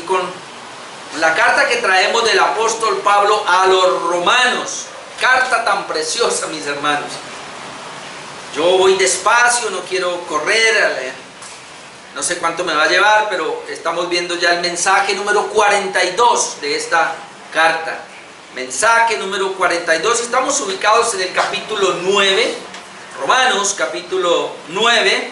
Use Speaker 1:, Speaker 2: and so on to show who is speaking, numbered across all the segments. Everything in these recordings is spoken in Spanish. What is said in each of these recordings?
Speaker 1: aquí con la carta que traemos del apóstol Pablo a los romanos. Carta tan preciosa, mis hermanos. Yo voy despacio, no quiero correr a leer. No sé cuánto me va a llevar, pero estamos viendo ya el mensaje número 42 de esta carta. Mensaje número 42. Estamos ubicados en el capítulo 9, Romanos capítulo 9.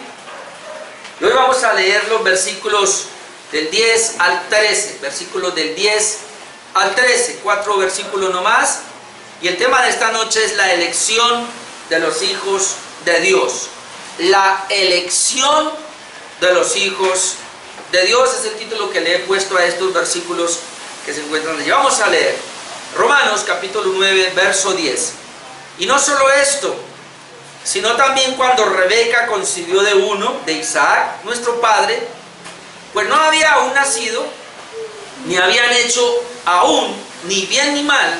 Speaker 1: Y hoy vamos a leer los versículos del 10 al 13. Versículos del 10 al 13. 4 versículos nomás. Y el tema de esta noche es la elección de los hijos de Dios. La elección de los hijos de Dios es el título que le he puesto a estos versículos que se encuentran allí. Vamos a leer Romanos capítulo 9 verso 10. Y no solo esto, sino también cuando Rebeca concibió de uno, de Isaac, nuestro padre, pues no había aún nacido, ni habían hecho aún ni bien ni mal,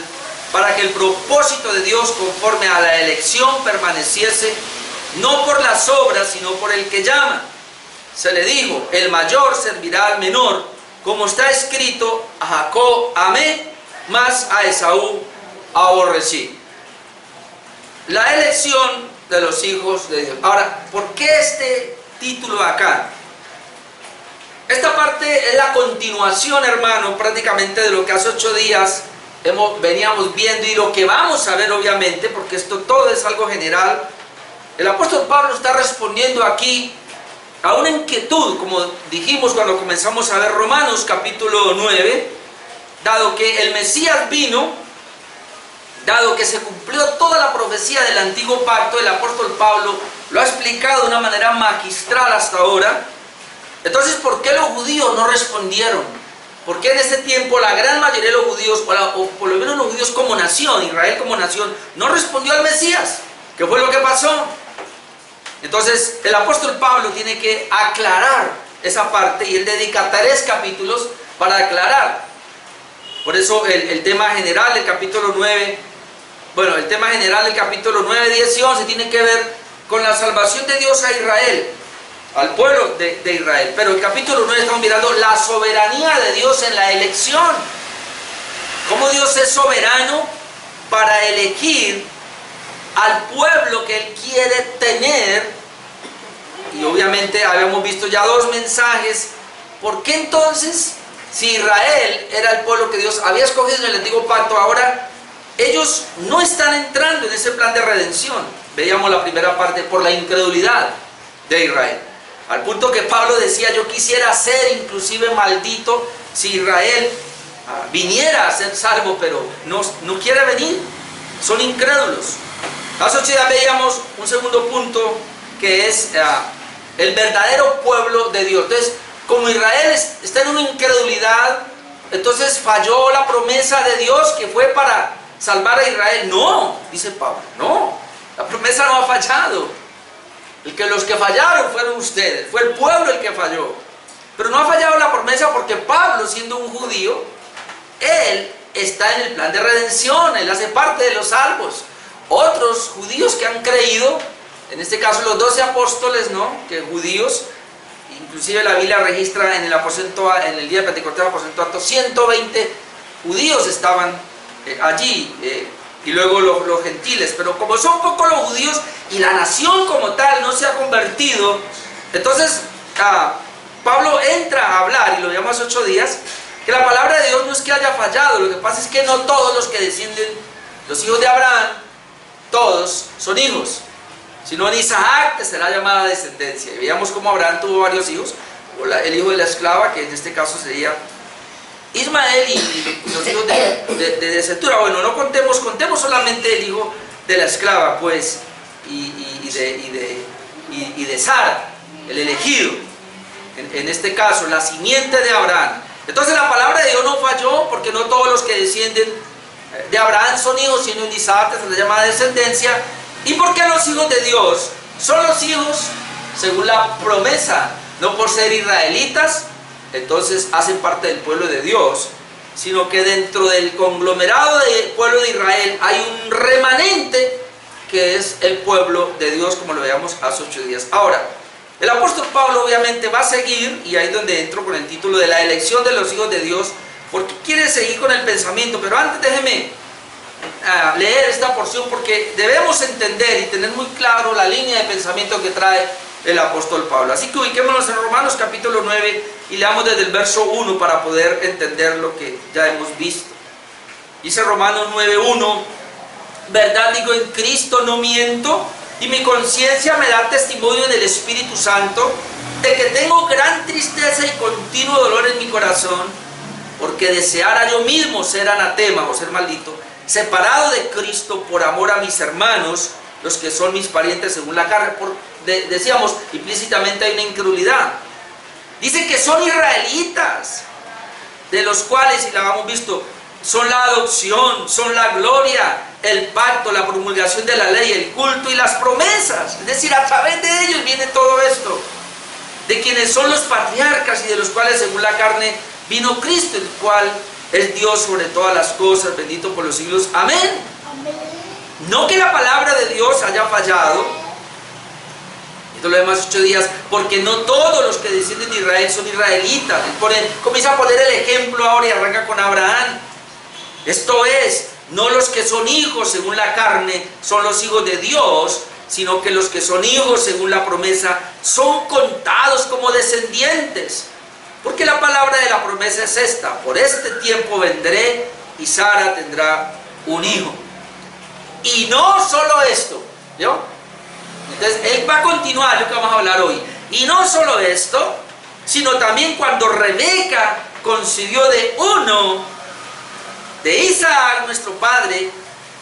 Speaker 1: para que el propósito de Dios conforme a la elección permaneciese, no por las obras, sino por el que llama. Se le dijo, el mayor servirá al menor, como está escrito, a Jacob amé, mas a Esaú aborrecí. La elección de los hijos de Dios. Ahora, ¿por qué este título acá? Esta parte es la continuación, hermano, prácticamente de lo que hace 8 días veníamos viendo y lo que vamos a ver, obviamente, porque esto todo es algo general. El apóstol Pablo está respondiendo aquí a una inquietud, como dijimos cuando comenzamos a ver Romanos capítulo 9, dado que el Mesías vino, dado que se cumplió toda la profecía del antiguo pacto, el apóstol Pablo lo ha explicado de una manera magistral hasta ahora. Entonces, ¿por qué los judíos no respondieron? ¿Por qué en ese tiempo la gran mayoría de los judíos, o por lo menos los judíos como nación, Israel como nación, no respondió al Mesías? ¿Qué fue lo que pasó? Entonces, el apóstol Pablo tiene que aclarar esa parte y él dedica 3 capítulos para aclarar. Por eso el tema general del capítulo 9, bueno, el tema general del capítulo 9, 10 y 11 tiene que ver con la salvación de Dios a Israel, al pueblo de Israel. Pero el capítulo 9 estamos mirando la soberanía de Dios en la elección. Cómo Dios es soberano para elegir al pueblo que Él quiere tener. Y obviamente habíamos visto ya 2 mensajes. ¿Por qué entonces, si Israel era el pueblo que Dios había escogido en el antiguo pacto, ahora ellos no están entrando en ese plan de redención? Veíamos la primera parte, por la incredulidad de Israel. Al punto que Pablo decía, yo quisiera ser inclusive maldito si Israel viniera a ser salvo, pero no quiere venir. Son incrédulos. Hace 8 días veíamos un segundo punto, que es el verdadero pueblo de Dios. Entonces, como Israel está en una incredulidad, entonces falló la promesa de Dios que fue para salvar a Israel. No, dice Pablo, no, la promesa no ha fallado. Los que fallaron fueron ustedes, fue el pueblo el que falló. Pero no ha fallado la promesa porque Pablo, siendo un judío, él está en el plan de redención, él hace parte de los salvos. Otros judíos que han creído, en este caso los 12 apóstoles, ¿no?, que judíos, inclusive la Biblia registra en el día de Pentecostés, aposento alto, 120 judíos estaban allí, y luego los gentiles. Pero como son pocos los judíos y la nación como tal no se ha convertido, entonces Pablo entra a hablar, y lo veíamos hace 8 días, que la palabra de Dios no es que haya fallado. Lo que pasa es que no todos los que descienden, los hijos de Abraham, todos son hijos, sino en Isaac te será llamada descendencia. Y veíamos cómo Abraham tuvo varios hijos, el hijo de la esclava, que en este caso sería Ismael, y los hijos de descendencia. Bueno, no contemos solamente el hijo de la esclava, pues, y de Sara, el elegido, en este caso, la simiente de Abraham. Entonces la palabra de Dios no falló, porque no todos los que descienden de Abraham son hijos, sino en Isaac se les llama descendencia. ¿Y por qué los hijos de Dios son los hijos según la promesa? No por ser israelitas, entonces hacen parte del pueblo de Dios, sino que dentro del conglomerado del pueblo de Israel hay un remanente que es el pueblo de Dios, como lo veíamos hace 8 días. Ahora, El apóstol Pablo obviamente va a seguir, y ahí es donde entro con el título de la elección de los hijos de Dios, porque quiere seguir con el pensamiento. Pero antes déjeme leer esta porción, porque debemos entender y tener muy claro la línea de pensamiento que trae el apóstol Pablo. Así que ubiquémonos en Romanos capítulo 9 y leamos desde el verso 1 para poder entender lo que ya hemos visto. Dice Romanos 9:1: verdad digo, en Cristo no miento, y mi conciencia me da testimonio en el Espíritu Santo de que tengo gran tristeza y continuo dolor en mi corazón, porque deseara yo mismo ser anatema o ser maldito, separado de Cristo por amor a mis hermanos, los que son mis parientes según la carne. Decíamos, implícitamente hay una incredulidad. Dice que son israelitas, de los cuales, y la hemos visto, son la adopción, son la gloria, el pacto, la promulgación de la ley, el culto y las promesas. Es decir, a través de ellos viene todo esto, de quienes son los patriarcas y de los cuales según la carne vino Cristo, el cual es Dios sobre todas las cosas, bendito por los siglos. Amén. No que la palabra de Dios haya fallado. Esto lo vemos 8 días, porque no todos los que descienden de Israel son israelitas. Comienza a poner el ejemplo ahora y arranca con Abraham. Esto es, no los que son hijos según la carne son los hijos de Dios, sino que los que son hijos según la promesa son contados como descendientes. Porque la palabra de la promesa es esta: por este tiempo vendré y Sara tendrá un hijo. Y no solo esto, ¿vio? Entonces él va a continuar lo que vamos a hablar hoy. Y no solo esto, sino también cuando Rebeca concibió de uno, de Isaac, nuestro padre,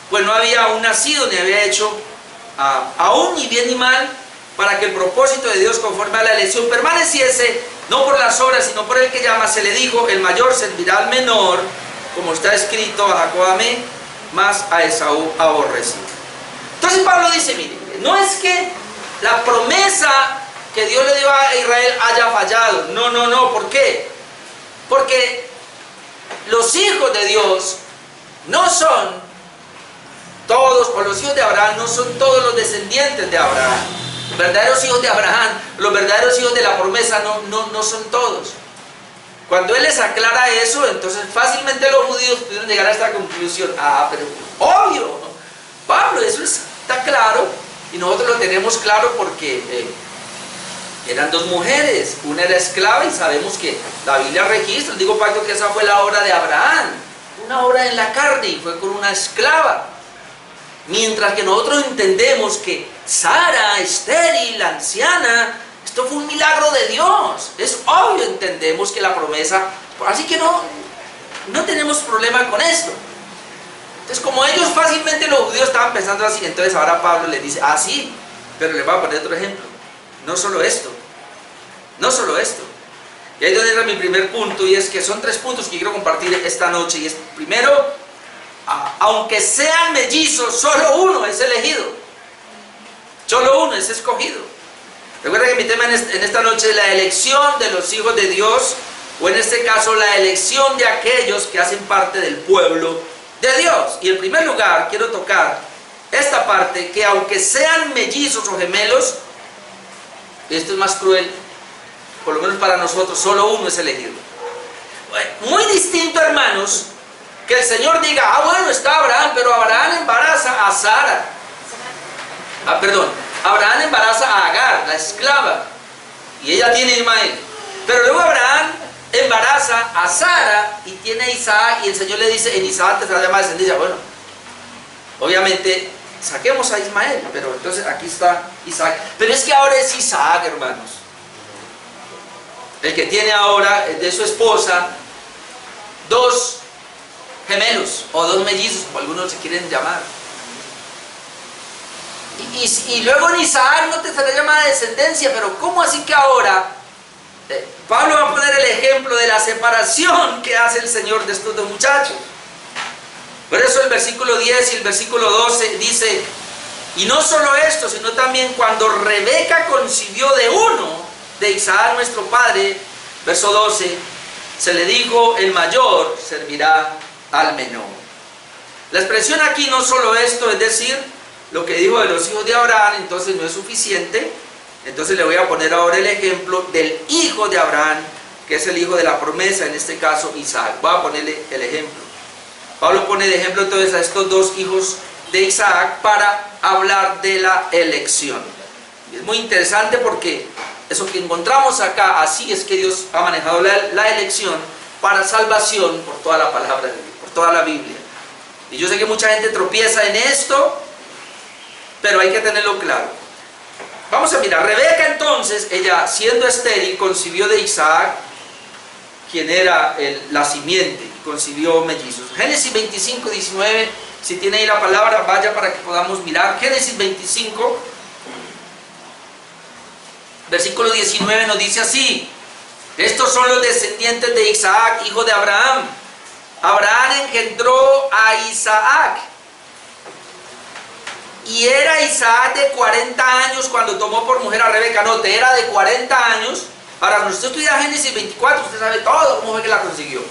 Speaker 1: pues no había aún nacido ni había hecho aún ni bien ni mal, para que el propósito de Dios conforme a la elección permaneciese, no por las obras, sino por el que llama. Se le dijo: el mayor servirá al menor, como está escrito: a Jacob amé, más a Esaú aborrecí. Entonces Pablo dice, mire, no es que la promesa que Dios le dio a Israel haya fallado. No, ¿por qué? Porque los hijos de Dios no son todos, o los hijos de Abraham no son todos los descendientes de Abraham. Los verdaderos hijos de Abraham, los verdaderos hijos de la promesa no son todos. Cuando él les aclara eso, entonces fácilmente los judíos pudieron llegar a esta conclusión. Pero obvio, Pablo, eso está claro, y nosotros lo tenemos claro porque eran dos mujeres, una era esclava, y sabemos que la Biblia registra, digo pacto, que esa fue la obra de Abraham, una obra en la carne, y fue con una esclava. Mientras que nosotros entendemos que Sara, estéril, anciana, esto fue un milagro de Dios. Es obvio, entendemos que la promesa, así que no tenemos problema con esto. Entonces, como ellos fácilmente, los judíos estaban pensando así, entonces ahora Pablo les dice, sí, pero les voy a poner otro ejemplo. No solo esto. Y ahí es donde entra mi primer punto, y es que son 3 puntos que quiero compartir esta noche. Y es, primero, aunque sean mellizos, solo uno es elegido. Solo uno es escogido. Recuerda que mi tema en esta noche es la elección de los hijos de Dios, o en este caso la elección de aquellos que hacen parte del pueblo de Dios. Y en primer lugar quiero tocar esta parte, que aunque sean mellizos o gemelos, esto es más cruel, por lo menos para nosotros, solo uno es elegido. Muy distinto, hermanos, que el Señor diga, bueno, está Abraham, pero Abraham embaraza a Sara. Abraham embaraza a Agar, la esclava, y ella tiene a Ismael. Pero luego Abraham embaraza a Sara y tiene a Isaac, y el Señor le dice, en Isaac te será llamada descendencia. Bueno, obviamente saquemos a Ismael, pero entonces aquí está Isaac. Pero es que ahora es Isaac, hermanos, el que tiene ahora de su esposa 2 gemelos o 2 mellizos, como algunos se quieren llamar. Y luego en Isaac no te será llamada descendencia. Pero ¿cómo así que ahora? Pablo va a poner el ejemplo de la separación que hace el Señor de estos 2 muchachos. Por eso el versículo 10 y el versículo 12 dice, y no solo esto, sino también cuando Rebeca concibió de uno, de Isaac nuestro padre, verso 12, se le dijo, el mayor servirá al menor. La expresión aquí, no solo esto, es decir, lo que dijo de los hijos de Abraham, entonces no es suficiente. Entonces le voy a poner ahora el ejemplo del hijo de Abraham, que es el hijo de la promesa, en este caso Isaac. Voy a ponerle el ejemplo. Pablo pone de ejemplo entonces a estos dos hijos de Isaac para hablar de la elección. Y es muy interesante porque eso que encontramos acá, así es que Dios ha manejado la elección para salvación por toda la palabra de Dios, por toda la Biblia. Y yo sé que mucha gente tropieza en esto, pero hay que tenerlo claro. Vamos a mirar, Rebeca entonces, ella siendo estéril, concibió de Isaac, quien era la simiente, y concibió mellizos. Génesis 25, 19, si tiene ahí la palabra, vaya para que podamos mirar. Génesis 25, versículo 19 nos dice así: estos son los descendientes de Isaac, hijo de Abraham. Abraham engendró a Isaac. Y era Isaac de 40 años cuando tomó por mujer a Rebeca. Note, era de 40 años. Ahora, cuando usted estudia Génesis 24, usted sabe todo cómo fue que la consiguió.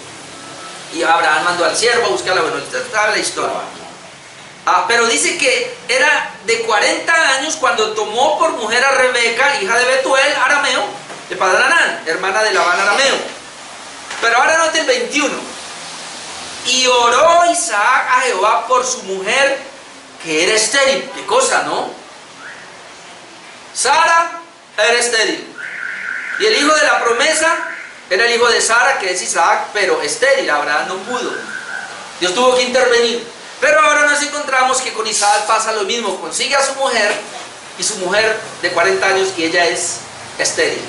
Speaker 1: Y Abraham mandó al siervo a buscarla. Bueno, usted sabe la historia. Pero dice que era de 40 años cuando tomó por mujer a Rebeca, hija de Betuel, arameo, de Padan-Aram, hermana de Labán arameo. Pero ahora note el 21. Y oró Isaac a Jehová por su mujer, que era estéril. ¿Qué cosa, no? Sara era estéril. Y el hijo de la promesa era el hijo de Sara, que es Isaac, pero estéril. Abraham no pudo. Dios tuvo que intervenir. Pero ahora nos encontramos que con Isaac pasa lo mismo. Consigue a su mujer, y su mujer de 40 años, y ella es estéril.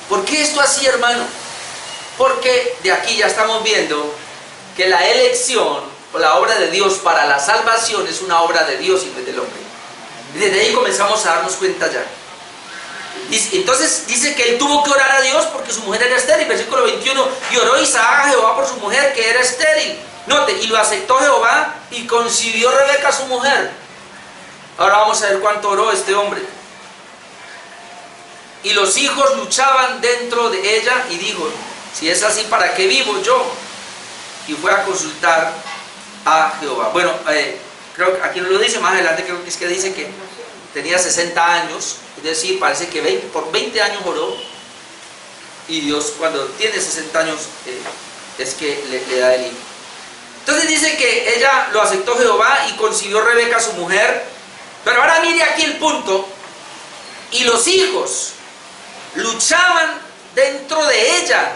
Speaker 1: ¿Por qué esto así, hermano? Porque de aquí ya estamos viendo que la elección o la obra de Dios para la salvación es una obra de Dios y no del hombre. Y desde ahí comenzamos a darnos cuenta ya. Entonces dice que él tuvo que orar a Dios porque su mujer era estéril. Versículo 21, y oró Isaac a Jehová por su mujer, que era estéril. Note, y lo aceptó Jehová, y concibió Rebeca su mujer. Ahora vamos a ver cuánto oró este hombre. Y los hijos luchaban dentro de ella, y dijo: si es así, ¿para qué vivo yo? Y fue a consultar a Jehová. Bueno, creo que aquí no lo dice, más adelante creo que es que dice que tenía 60 años, es decir, parece que por 20 años oró, y Dios cuando tiene 60 años es que le da el hijo. Entonces dice que ella lo aceptó Jehová y concibió Rebeca su mujer. Pero ahora mire aquí el punto: y los hijos luchaban dentro de ella,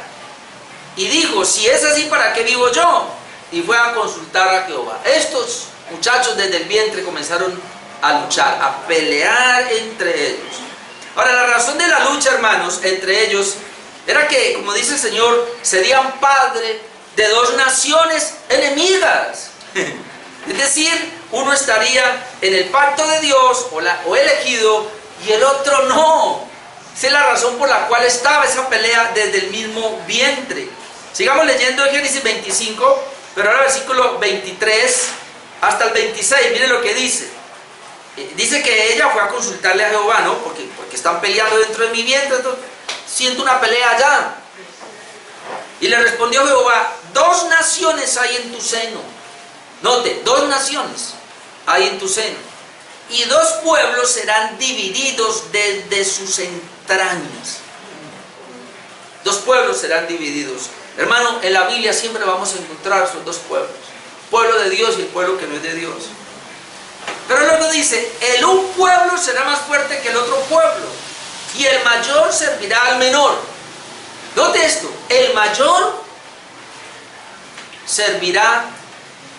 Speaker 1: y dijo: si es así, ¿para qué vivo yo? Y fue a consultar a Jehová. Estos muchachos desde el vientre comenzaron a luchar, a pelear entre ellos. Ahora, la razón de la lucha, hermanos, entre ellos era que, como dice el Señor, serían padre de dos naciones enemigas. Es decir, uno estaría en el pacto de Dios o elegido, y el otro no. Esa es la razón por la cual estaba esa pelea desde el mismo vientre. Sigamos leyendo en Génesis 25, pero ahora versículo 23 hasta el 26, miren lo que dice. Dice que ella fue a consultarle a Jehová, ¿no? Porque están peleando dentro de mi vientre, entonces, siento una pelea allá. Y le respondió Jehová: dos naciones hay en tu seno. Note, dos naciones hay en tu seno, y dos pueblos serán divididos desde sus entrañas. Dos pueblos serán divididos. Hermano, en la Biblia siempre vamos a encontrar esos dos pueblos: el pueblo de Dios y el pueblo que no es de Dios. Pero luego dice: el un pueblo será más fuerte que el otro pueblo, y el mayor servirá al menor. Note esto: el mayor servirá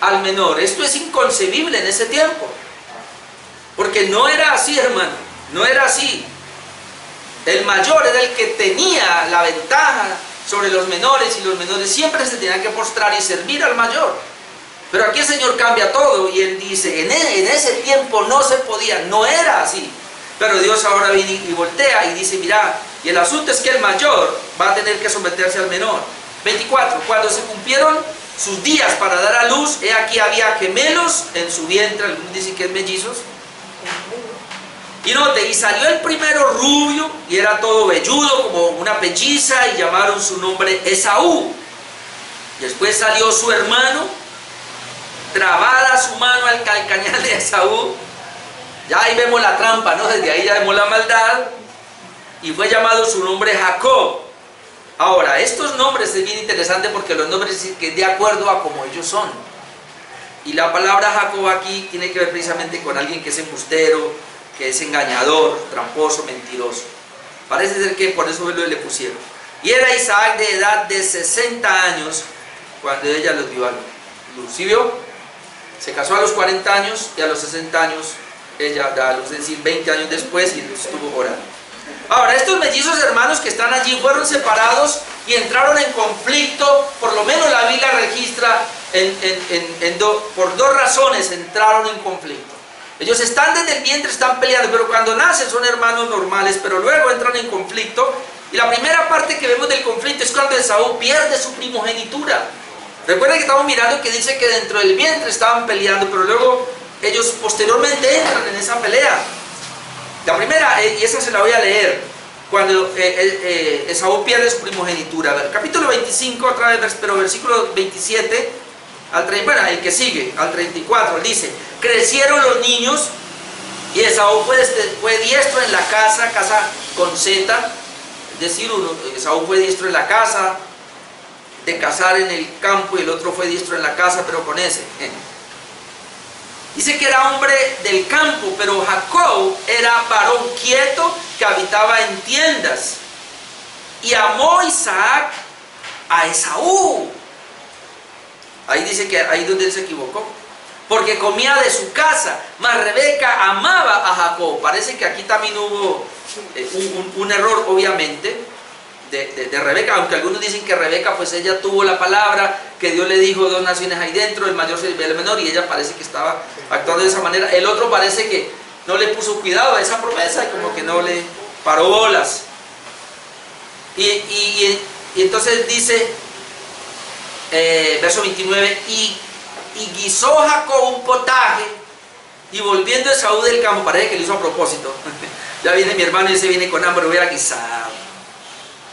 Speaker 1: al menor. Esto es inconcebible en ese tiempo, porque no era así, hermano, no era así. El mayor era el que tenía la ventaja sobre los menores, y los menores siempre se tenían que postrar y servir al mayor. Pero aquí el Señor cambia todo, y Él dice: en ese tiempo no se podía, no era así. Pero Dios ahora viene y voltea y dice: mira, y el asunto es que el mayor va a tener que someterse al menor. 24, cuando se cumplieron sus días para dar a luz, he aquí había gemelos en su vientre, algunos dicen que es mellizos. Y note, y salió el primero rubio, y era todo velludo como una pelliza, y llamaron su nombre Esaú. Después salió su hermano, trabada su mano al calcañal de Esaú, Ya ahí vemos la trampa, ¿no? Desde ahí ya vemos la maldad. Y fue llamado su nombre Jacob. Ahora, estos nombres es bien interesante porque los nombres dicen que es de acuerdo a como ellos son. Y la palabra Jacob aquí tiene que ver precisamente con alguien que es embustero, que es engañador, tramposo, mentiroso. Parece ser que por eso le pusieron. Y era Isaac de edad de 60 años cuando ella los dio a luz. ¿Sí vio? Se casó a los 40 años y a los 60 años ella da a luz, es decir, 20 años después, y estuvo orando. Ahora, estos mellizos hermanos que están allí fueron separados y entraron en conflicto. Por lo menos la Biblia registra por dos razones entraron en conflicto. Ellos están desde el vientre, están peleando, pero cuando nacen son hermanos normales, pero luego entran en conflicto. Y la primera parte que vemos del conflicto es cuando Esaú pierde su primogenitura. Recuerden que estamos mirando que dice que dentro del vientre estaban peleando, pero luego ellos posteriormente entran en esa pelea. La primera, y esa se la voy a leer, cuando Esaú pierde su primogenitura. A ver, capítulo 25, otra vez, pero versículo 27, bueno, el que sigue, al 34, él dice: crecieron los niños y Esaú fue diestro en la casa con Z, es decir, Esaú fue diestro en la casa, de cazar en el campo, y el otro fue diestro en la casa, pero con S. Dice que era hombre del campo, pero Jacob era varón quieto que habitaba en tiendas. Y amó Isaac a Esaú. Ahí dice que ahí donde él se equivocó. Porque comía de su casa, mas Rebeca amaba a Jacob. Parece que aquí también hubo un error, obviamente, de Rebeca, aunque algunos dicen que Rebeca, pues ella tuvo la palabra, que Dios le dijo: dos naciones ahí dentro, el mayor servirá al menor, y ella parece que estaba actuando de esa manera. El otro parece que no le puso cuidado a esa promesa y como que no le paró bolas. Y entonces dice, verso 29, y guisó Jacob un potaje, y volviendo Esaú del campo, parece que lo hizo a propósito. Ya viene mi hermano y se viene con hambre, hubiera guisado.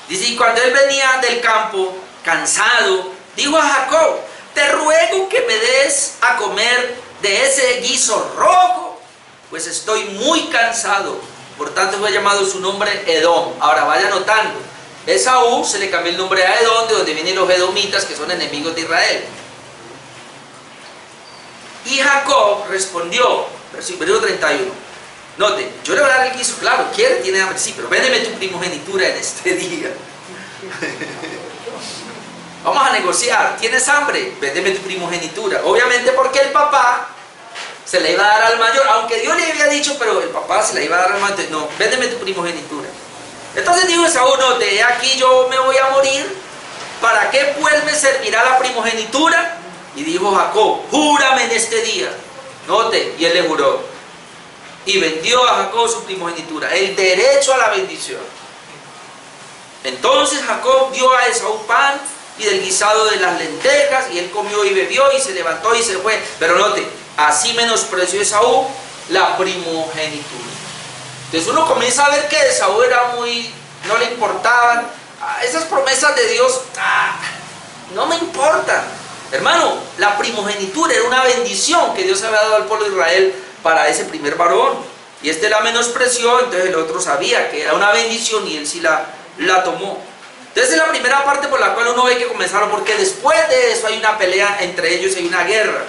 Speaker 1: Dice, y cuando él venía del campo, cansado, dijo a Jacob: te ruego que me des a comer de ese guiso rojo, pues estoy muy cansado. Por tanto fue llamado su nombre Edom. Ahora vaya notando, Esaú se le cambió el nombre a Edom, de donde vienen los edomitas, que son enemigos de Israel. Y Jacob respondió, versículo 31. Note, yo le voy a dar el guiso, claro, quiere, tiene hambre, sí, pero véndeme tu primogenitura en este día. Vamos a negociar, ¿tienes hambre? Véndeme tu primogenitura. Obviamente porque el papá se le iba a dar al mayor, aunque Dios le había dicho, pero el papá se le iba a dar al mayor. No, véndeme tu primogenitura. Entonces dijo Esaú: note, aquí yo me voy a morir, ¿para qué pues me servirá la primogenitura? Y dijo Jacob: júrame en este día. Note, y él le juró. Y vendió a Jacob su primogenitura, el derecho a la bendición. Entonces Jacob dio a Esaú pan y del guisado de las lentejas, y él comió y bebió y se levantó y se fue. Pero note, así menospreció Esaú la primogenitura. Entonces uno comienza a ver que Esaú era no le importaban esas promesas de Dios. No me importan. Hermano, la primogenitura era una bendición que Dios había dado al pueblo de Israel para ese primer varón, y este la menospreció. Entonces el otro sabía que era una bendición y él sí la tomó. Entonces es la primera parte por la cual uno ve que comenzaron, porque después de eso hay una pelea entre ellos, hay una guerra.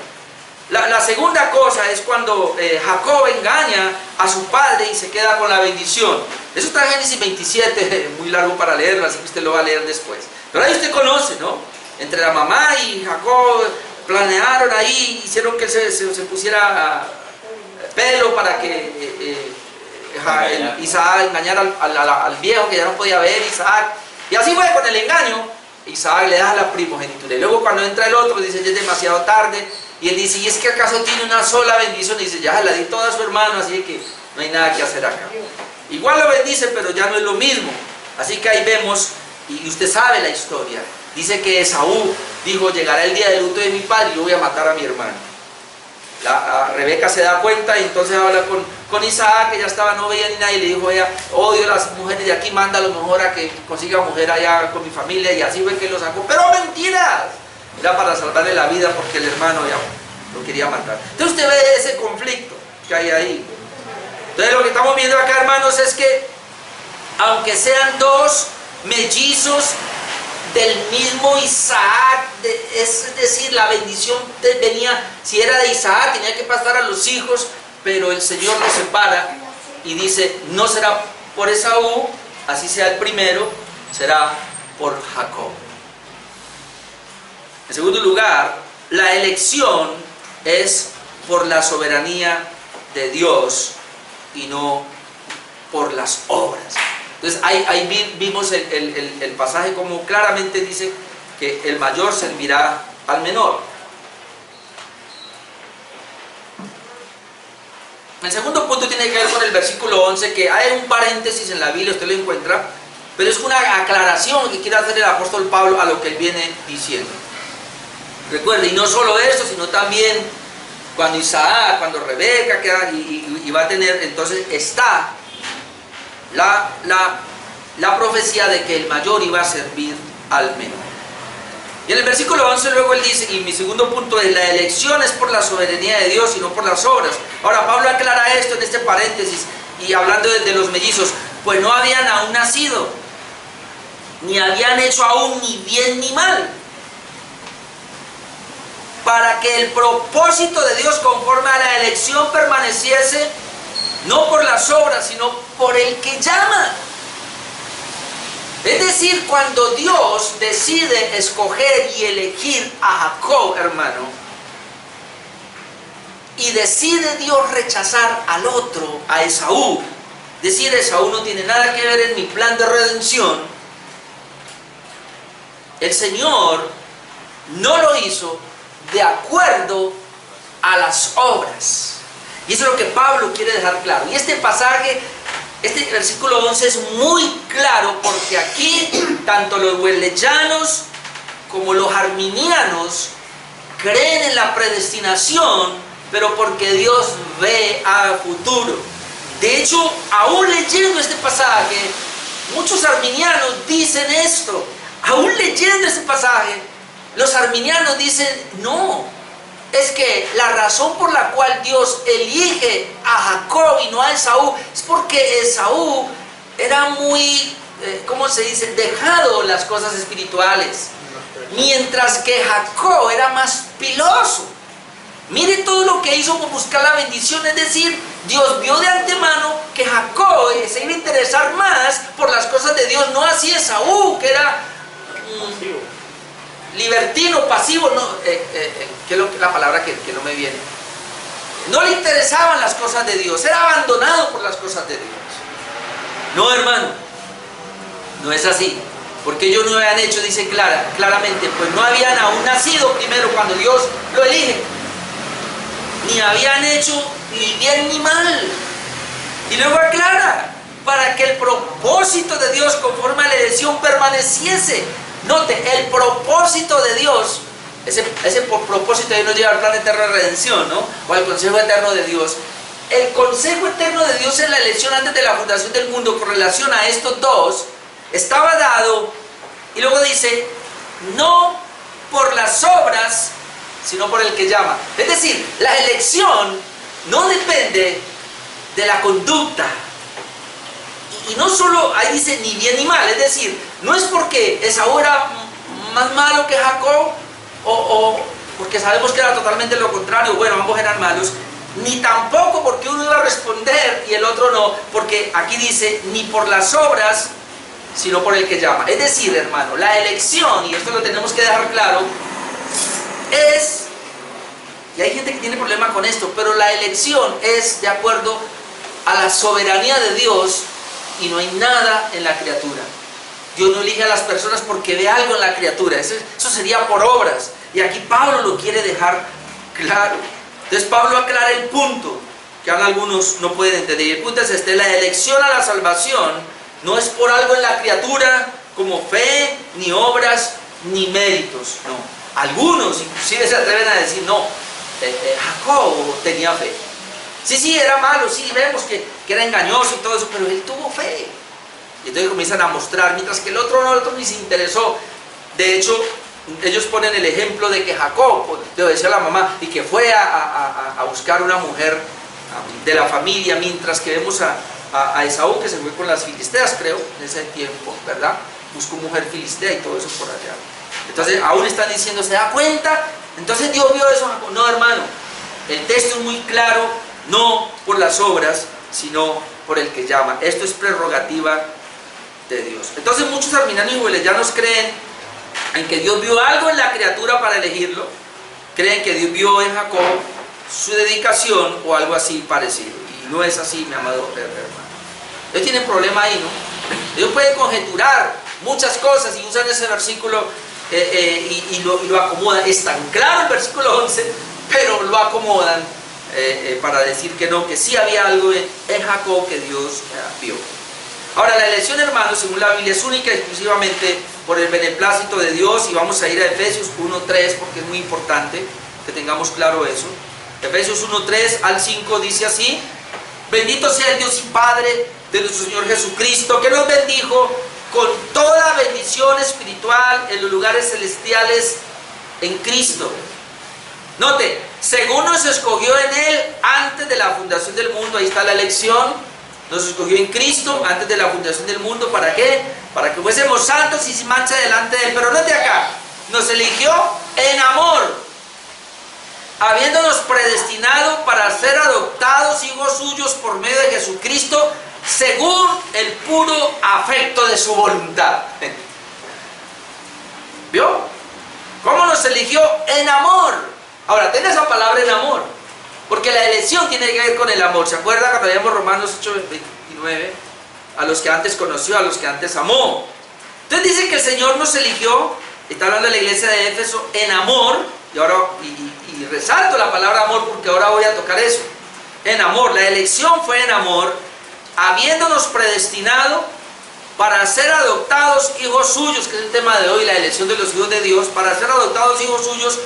Speaker 1: La segunda cosa es cuando Jacob engaña a su padre y se queda con la bendición. Eso está en Génesis 27, muy largo para leerlo, así que usted lo va a leer después. Pero ahí usted conoce, ¿no? Entre la mamá y Jacob planearon ahí, hicieron que él se pusiera pelo para que Isaac engañara al viejo, que ya no podía ver Isaac. Y así fue con el engaño. Isaac le da la primogenitura. Y luego cuando entra el otro dice: ya es demasiado tarde. Y él dice: ¿y es que acaso tiene una sola bendición? Y dice: ya se la di toda a su hermano, así que no hay nada que hacer acá. Igual lo bendice, pero ya no es lo mismo. Así que ahí vemos, y usted sabe la historia. Dice que Esaú dijo: llegará el día de luto de mi padre y yo voy a matar a mi hermano. Rebeca se da cuenta y entonces habla con Isaac, que ya estaba, no veía ni nada, y le dijo ella: odio a las mujeres de aquí, manda a lo mejor a que consiga mujer allá con mi familia. Y así fue que lo sacó. ¡Pero mentiras! Era para salvarle la vida porque el hermano ya lo quería matar. Entonces usted ve ese conflicto que hay ahí. Entonces lo que estamos viendo acá, hermanos, es que aunque sean dos mellizos del mismo Isaac, es decir, la bendición venía, si era de Isaac, tenía que pasar a los hijos, pero el Señor los separa y dice, no será por Esaú, así sea el primero, será por Jacob. En segundo lugar, la elección es por la soberanía de Dios y no por las obras. Entonces ahí vimos el pasaje como claramente dice que el mayor servirá al menor. El segundo punto tiene que ver con el versículo 11, que hay un paréntesis en la Biblia, usted lo encuentra, pero es una aclaración que quiere hacer el apóstol Pablo a lo que él viene diciendo. Recuerde, y no solo eso, sino también cuando Isaac, cuando Rebeca queda y va a tener, entonces está la profecía de que el mayor iba a servir al menor. Y en el versículo 11 luego él dice, y mi segundo punto es, la elección es por la soberanía de Dios y no por las obras. Ahora Pablo aclara esto en este paréntesis, y hablando de los mellizos, pues no habían aún nacido, ni habían hecho aún ni bien ni mal, para que el propósito de Dios conforme a la elección permaneciese, no por las obras, sino por el que llama. Es decir, cuando Dios decide escoger y elegir a Jacob, hermano, y decide Dios rechazar al otro, a Esaú, decir Esaú no tiene nada que ver en mi plan de redención, el Señor no lo hizo de acuerdo a las obras. Y eso es lo que Pablo quiere dejar claro. Y este pasaje, este versículo 11 es muy claro, porque aquí tanto los wesleyanos como los arminianos creen en la predestinación, pero porque Dios ve a futuro. De hecho, aún leyendo este pasaje, muchos arminianos dicen esto. Aún leyendo este pasaje, los arminianos dicen, no, es que la razón por la cual Dios elige a Jacob y no a Esaú es porque Esaú era muy, ¿cómo se dice?, dejado las cosas espirituales, mientras que Jacob era más piloso. Mire todo lo que hizo por buscar la bendición, es decir, Dios vio de antemano que Jacob se iba a interesar más por las cosas de Dios, no así Esaú, que era libertino, pasivo, no, que es la palabra que no me viene. No le interesaban las cosas de Dios, era abandonado por las cosas de Dios. No, hermano, no es así, porque ellos no habían hecho, dice claramente, pues no habían aún nacido primero cuando Dios lo elige, ni habían hecho ni bien ni mal. Y luego aclara, para que el propósito de Dios conforme a la elección permaneciese. Note, el propósito de Dios, ese propósito de Dios nos lleva al plan eterno de redención, ¿no? O al consejo eterno de Dios. El consejo eterno de Dios en la elección antes de la fundación del mundo con relación a estos dos estaba dado, y luego dice, no por las obras, sino por el que llama. Es decir, la elección no depende de la conducta. Y no solo, ahí dice ni bien ni mal, es decir, no es porque Esaú era más malo que Jacob, o porque sabemos que era totalmente lo contrario, bueno, ambos eran malos, ni tampoco porque uno iba a responder y el otro no, porque aquí dice, ni por las obras, sino por el que llama. Es decir, hermano, la elección, y esto lo tenemos que dejar claro, es, y hay gente que tiene problema con esto, pero la elección es de acuerdo a la soberanía de Dios, y no hay nada en la criatura. Dios no elige a las personas porque ve algo en la criatura, eso sería por obras, y aquí Pablo lo quiere dejar claro. Entonces Pablo aclara el punto que aún algunos no pueden entender, y el punto es este: la elección a la salvación no es por algo en la criatura como fe, ni obras, ni méritos, no. Algunos inclusive se atreven a decir, no, Jacob tenía fe. Sí, era malo, sí, vemos que era engañoso y todo eso, pero él tuvo fe. Y entonces comienzan a mostrar, mientras que el otro ni se interesó. De hecho, ellos ponen el ejemplo de que Jacob le obedeció a la mamá y que fue a buscar una mujer de la familia, mientras que vemos a Esaú, que se fue con las filisteas, creo, en ese tiempo, ¿verdad? Buscó mujer filistea y todo eso por allá. Entonces aún están diciendo, ¿se da cuenta? Entonces Dios vio eso. No, hermano, el texto es muy claro, no por las obras, sino por el que llama. Esto es prerrogativa de Dios. Entonces muchos arminianos y wesleyanos creen en que Dios vio algo en la criatura para elegirlo, creen que Dios vio en Jacob su dedicación o algo así parecido, y no es así, mi amado hermano. Ellos tienen problema ahí, ¿no? Ellos pueden conjeturar muchas cosas y usan ese versículo y lo acomodan. Es tan claro el versículo 11, pero lo acomodan para decir que no, que sí había algo en Jacob que Dios vio. Ahora, la elección, hermanos, según la Biblia, es única y exclusivamente por el beneplácito de Dios, y vamos a ir a Efesios 1:3 porque es muy importante que tengamos claro eso. Efesios 1:3 al 5 dice así: bendito sea el Dios y Padre de nuestro Señor Jesucristo, que nos bendijo con toda bendición espiritual en los lugares celestiales en Cristo. Note, según nos escogió en Él antes de la fundación del mundo. Ahí está la elección. Nos escogió en Cristo antes de la fundación del mundo. ¿Para qué? Para que fuésemos santos y sin mancha delante de Él. Pero no es de acá. Nos eligió en amor, habiéndonos predestinado para ser adoptados hijos suyos por medio de Jesucristo, según el puro afecto de su voluntad. ¿Vio? ¿Cómo nos eligió? En amor. Ahora, ten esa palabra, en amor, porque la elección tiene que ver con el amor. ¿Se acuerda cuando veíamos Romanos 8:29? A los que antes conoció, a los que antes amó. Entonces dice que el Señor nos eligió, está hablando de la iglesia de Éfeso, en amor, y ahora y resalto la palabra amor porque ahora voy a tocar eso. En amor, la elección fue en amor, habiéndonos predestinado para ser adoptados hijos suyos, que es el tema de hoy, la elección de los hijos de Dios, para ser adoptados hijos suyos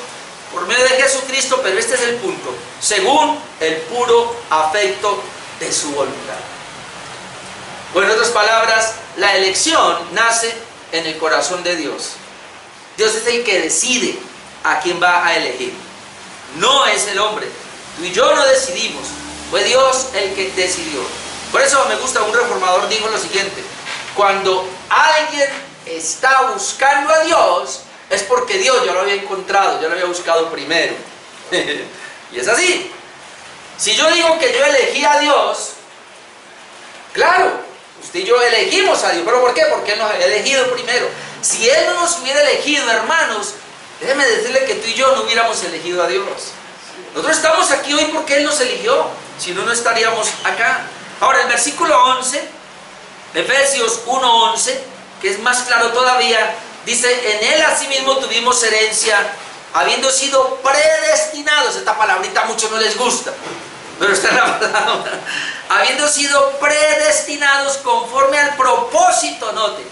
Speaker 1: por medio de Jesucristo, pero este es el punto, según el puro afecto de su voluntad. O en otras palabras, la elección nace en el corazón de Dios. Dios es el que decide a quién va a elegir, no es el hombre. Tú y yo no decidimos, fue Dios el que decidió. Por eso me gusta, un reformador dijo lo siguiente: cuando alguien está buscando a Dios, es porque Dios ya lo había encontrado, ya lo había buscado primero. Y es así. Si yo digo que yo elegí a Dios, claro, usted y yo elegimos a Dios. ¿Pero por qué? Porque Él nos había elegido primero. Si Él no nos hubiera elegido, hermanos, déjeme decirle que tú y yo no hubiéramos elegido a Dios. Nosotros estamos aquí hoy porque Él nos eligió, si no, no estaríamos acá. Ahora, el versículo 11, Efesios 1:11, que es más claro todavía, dice: en Él asimismo tuvimos herencia, habiendo sido predestinados. Esta palabrita a muchos no les gusta, pero está en la palabra. Habiendo sido predestinados conforme al propósito, note,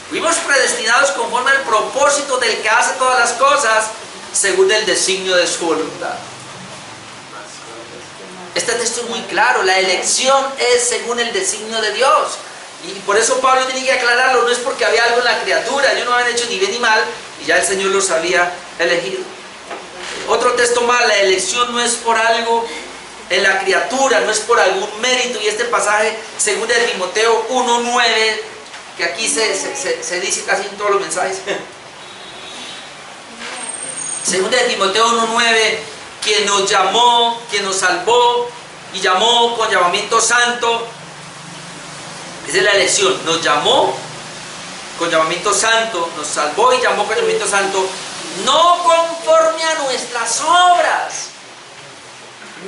Speaker 1: fuimos predestinados conforme al propósito del que hace todas las cosas, según el designio de su voluntad. Este texto es muy claro, la elección es según el designio de Dios. Y por eso Pablo tiene que aclararlo, no es porque había algo en la criatura, ellos no habían hecho ni bien ni mal, y ya el Señor los había elegido. Otro texto más, la elección no es por algo en la criatura, no es por algún mérito, y este pasaje, según de Timoteo 1:9, que aquí se dice casi en todos los mensajes. Según de Timoteo 1:9, quien nos llamó, quien nos salvó y llamó con llamamiento santo. Esa es la elección, nos llamó con llamamiento santo, nos salvó y llamó con llamamiento santo, no conforme a nuestras obras.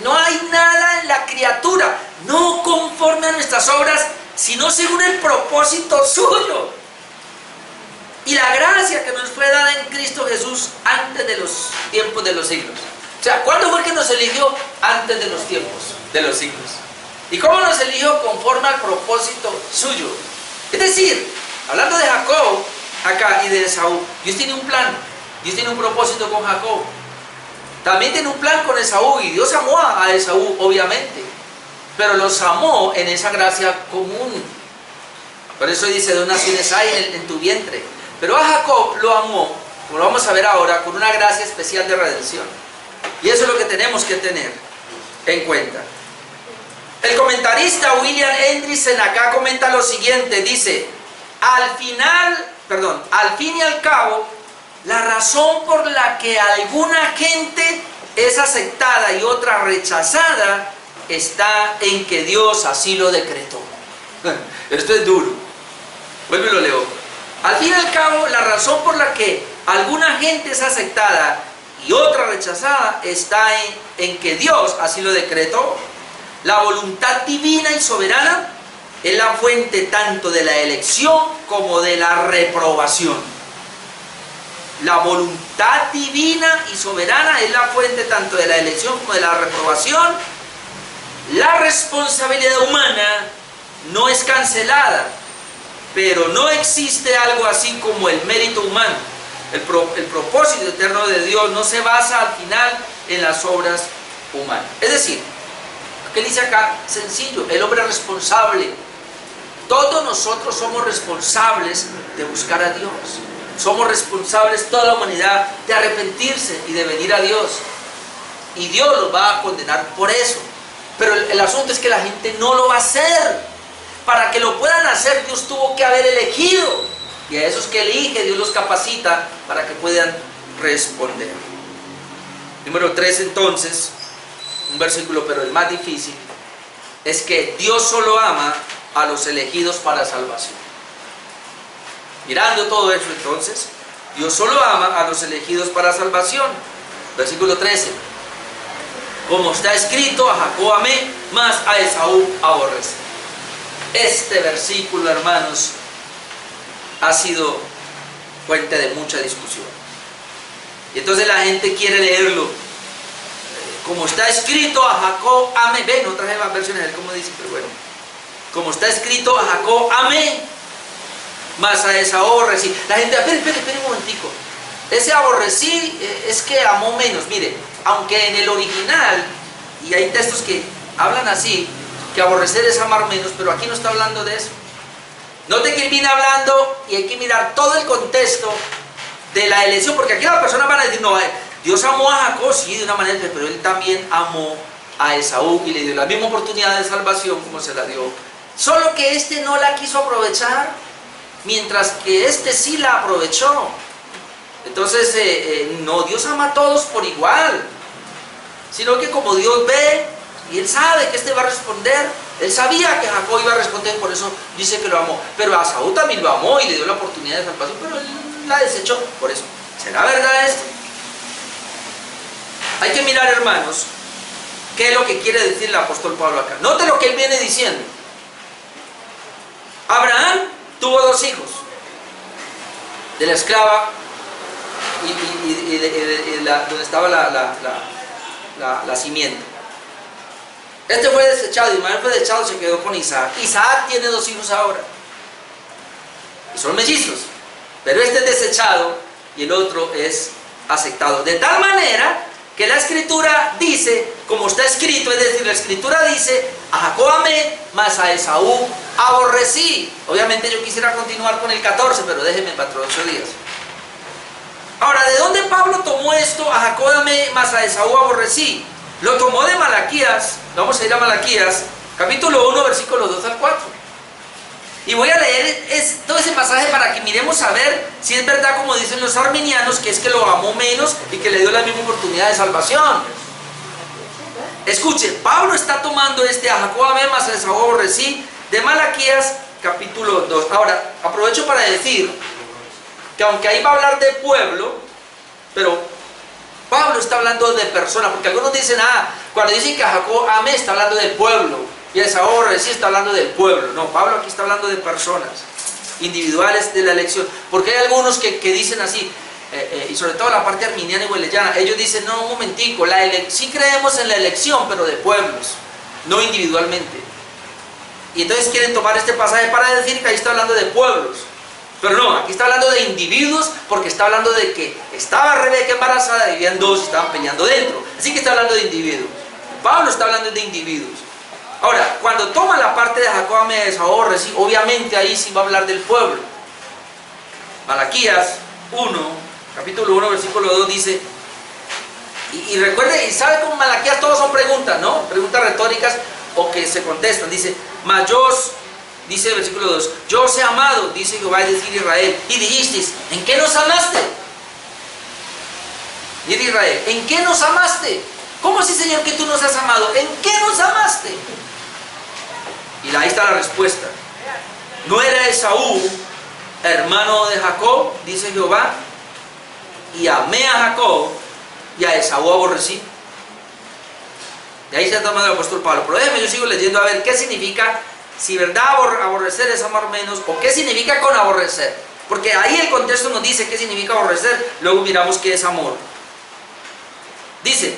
Speaker 1: No hay nada en la criatura, no conforme a nuestras obras, sino según el propósito suyo y la gracia que nos fue dada en Cristo Jesús antes de los tiempos de los siglos. O sea, ¿cuándo fue que nos eligió? Antes de los tiempos de los siglos. ¿Y cómo nos eligió? Conforme al propósito suyo. Es decir, hablando de Jacob acá y de Esaú, Dios tiene un plan, Dios tiene un propósito con Jacob. También tiene un plan con Esaú, y Dios amó a Esaú, obviamente, pero los amó en esa gracia común. Por eso dice: de una naciones hay en tu vientre. Pero a Jacob lo amó, como lo vamos a ver ahora, con una gracia especial de redención. Y eso es lo que tenemos que tener en cuenta. El comentarista William Hendrickson acá comenta lo siguiente, dice, al fin y al cabo, la razón por la que alguna gente es aceptada y otra rechazada está en que Dios así lo decretó. Esto es duro. Vuelvo y lo leo. Al fin y al cabo, la razón por la que alguna gente es aceptada y otra rechazada está en que Dios así lo decretó. La voluntad divina y soberana es la fuente tanto de la elección como de la reprobación. La voluntad divina y soberana es la fuente tanto de la elección como de la reprobación. La responsabilidad humana no es cancelada, pero no existe algo así como el mérito humano. El propósito eterno de Dios no se basa al final en las obras humanas. Es decir, lo que dice acá, sencillo, el hombre responsable. Todos nosotros somos responsables de buscar a Dios. Somos responsables, toda la humanidad, de arrepentirse y de venir a Dios. Y Dios los va a condenar por eso. Pero el asunto es que la gente no lo va a hacer. Para que lo puedan hacer, Dios tuvo que haber elegido. Y a esos que elige, Dios los capacita para que puedan responder. Número 3, entonces, un versículo, pero el más difícil, es que Dios solo ama a los elegidos para salvación. Mirando todo eso, entonces, Dios solo ama a los elegidos para salvación. Versículo 13. Como está escrito, a Jacob amé, mas a Esaú aborrecí. Este versículo, hermanos, ha sido fuente de mucha discusión. Y entonces la gente quiere leerlo. Como está escrito, a Jacob amé. Ven, no traje más versiones, a ver cómo dice, pero bueno. Como está escrito, a Jacob amé, mas a Esaú aborrecí. La gente, espere un momentico. Ese aborrecí es que amó menos. Mire, aunque en el original, y hay textos que hablan así, que aborrecer es amar menos, pero aquí no está hablando de eso. Note que él viene hablando, y hay que mirar todo el contexto de la elección, porque aquí las personas van a decir, no, Dios amó a Jacob, sí, de una manera, pero él también amó a Esaú y le dio la misma oportunidad de salvación como se la dio. Solo que este no la quiso aprovechar, mientras que este sí la aprovechó. Entonces, no, Dios ama a todos por igual, sino que como Dios ve, y él sabe que este va a responder, él sabía que Jacob iba a responder, por eso dice que lo amó. Pero a Esaú también lo amó y le dio la oportunidad de salvación, pero él la desechó. Por eso, ¿será verdad esto? Hay que mirar, hermanos, qué es lo que quiere decir el apóstol Pablo acá. Note lo que él viene diciendo. Abraham tuvo 2 hijos, de la esclava y donde estaba la simiente. Este fue desechado, Ismael fue desechado, se quedó con Isaac. Isaac tiene 2 hijos ahora, y son mellizos, pero este es desechado y el otro es aceptado. De tal manera que la escritura dice, como está escrito, es decir, la escritura dice, a Jacob amé, mas a Esaú aborrecí. Obviamente yo quisiera continuar con el 14, pero déjenme para otros 8 días. Ahora, ¿de dónde Pablo tomó esto? A Jacob amé, mas a Esaú aborrecí. Lo tomó de Malaquías. Vamos a ir a Malaquías, capítulo 1, versículos 2 al 4. Y voy a leer todo ese pasaje para que miremos a ver si es verdad como dicen los arminianos, que es que lo amó menos y que le dio la misma oportunidad de salvación. Escuchen, Pablo está tomando a Jacob amé, mas a Esaú aborrecí, de Malaquías, capítulo 2. Ahora, aprovecho para decir que aunque ahí va a hablar de pueblo, pero Pablo está hablando de personas, porque algunos dicen, cuando dicen que a Jacob amé, está hablando del pueblo, y a Esaú aborrecí, está hablando del pueblo. No, Pablo aquí está hablando de personas individuales de la elección, porque hay algunos que dicen así, y sobre todo la parte arminiana y hueleyana, ellos dicen, no, un momentico, sí creemos en la elección, pero de pueblos, no individualmente. Y entonces quieren tomar este pasaje para decir que ahí está hablando de pueblos. Pero no, aquí está hablando de individuos, porque está hablando de que estaba Rebeca embarazada, vivían 2 y estaban peleando dentro. Así que está hablando de individuos. Pablo está hablando de individuos. Ahora, cuando toma la parte de Jacob amé, Esaú aborrecí, obviamente ahí sí va a hablar del pueblo. Malaquías 1, capítulo 1, versículo 2 dice, y recuerde, y sabe cómo Malaquías todos son preguntas, ¿no? Preguntas retóricas, o que se contestan. Dice, mas yo, dice el versículo 2, yo os he amado, dice Jehová, es decir, Israel, y dijisteis, ¿en qué nos amaste? Dice Israel, ¿en qué nos amaste? ¿Cómo así, Señor, que tú nos has amado? ¿En qué nos amaste? Y ahí está la respuesta. ¿No era Esaú hermano de Jacob? Dice Jehová, y amé a Jacob y a Esaú aborrecí. De ahí se ha tomado el apóstol Pablo. Pero déjeme, yo sigo leyendo a ver qué significa, si verdad aborrecer es amar menos, o qué significa con aborrecer. Porque ahí el contexto nos dice qué significa aborrecer, luego miramos qué es amor. Dice,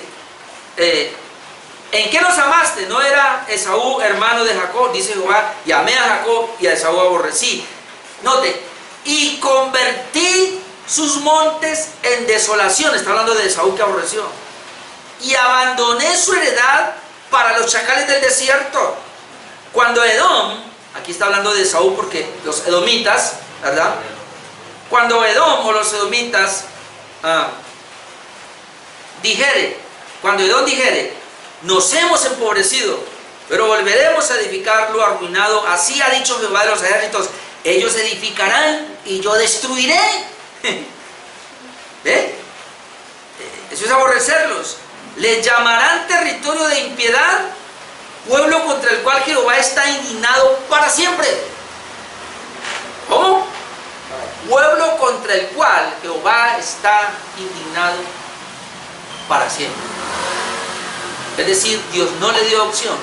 Speaker 1: ¿en qué nos amaste? ¿No era Esaú hermano de Jacob? Dice Jehová, y amé a Jacob y a Esaú aborrecí. Note, y convertí sus montes en desolación. Está hablando de Esaú que aborreció. Y abandoné su heredad para los chacales del desierto. Cuando Edom, aquí está hablando de Esaú porque los edomitas, ¿verdad? Cuando Edom o los edomitas cuando Edom dijere, nos hemos empobrecido, pero volveremos a edificar lo arruinado, así ha dicho Jehová de los ejércitos, ellos edificarán y yo destruiré. ¿Ve? Eso es aborrecerlos. Les llamarán territorio de impiedad, pueblo contra el cual Jehová está indignado para siempre. ¿Cómo? Pueblo contra el cual Jehová está indignado para siempre. Es decir, Dios no le dio opción